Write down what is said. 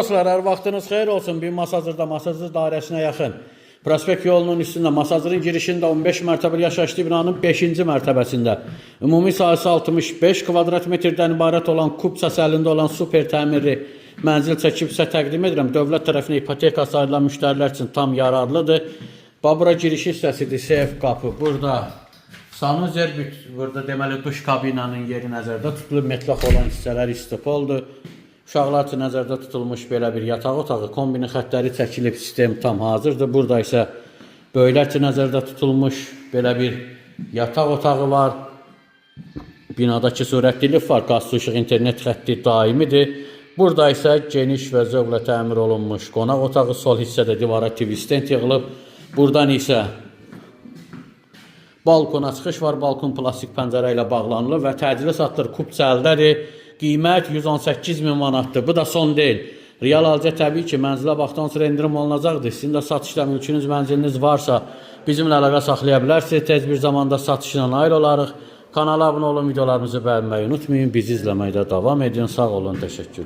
dostlar, hər vaxtınız xeyir olsun. Bir Masazırda, Masazır dairəsinə yaxın. Prospekt yolunun üstündə, Masazırın girişində 15 mərtəbəli yaşayışlı binanın 5-ci mərtəbəsində ümumi sahəsi 65 kvadrat metrdən ibarət olan kub səsəlində olan super təmirli mənzil çəkib sizə təqdim edirəm. Dövlət tərəfinə ipoteka sayılan müştərilər üçün tam yararlıdır. Bura giriş hissəsidir, seyf qapı. Burada sanuzer, burada deməli duş kabinanın yeri nəzərdə tutulub, metlaq olan hissələr istipoldur. Uşaqlar üçün nəzərdə tutulmuş belə bir yataq otağı, kombinin xəttləri çəkilib, sistem tam hazırdır. Burada isə böyüklər üçün nəzərdə tutulmuş belə bir yataq otağı var. Binadakı sürətlilik var, qaz, su, işıq, internet xətti daimidir. Burada isə geniş və zövqlə təmir olunmuş qonaq otağı, sol hissədə divara TV stent yığılıb. Buradan isə balkona çıxış var, balkon plastik pəncərə ilə bağlanılır və təcili satılır, kub çəldədir. Qiymət 118.000 manatdır. Bu da son deyil. Real alıcı təbii ki, mənzilə baxdan sonra endirim olunacaqdır. Sizin də satışda mülkünüz, mənziliniz varsa bizimlə əlaqə saxlaya bilərsiniz. Tez bir zamanda satışla nail olarıq. Kanala abunə olun, videolarımızı bəyənməyi unutmayın. Bizi izləməkdə davam edin. Sağ olun, təşəkkürlər.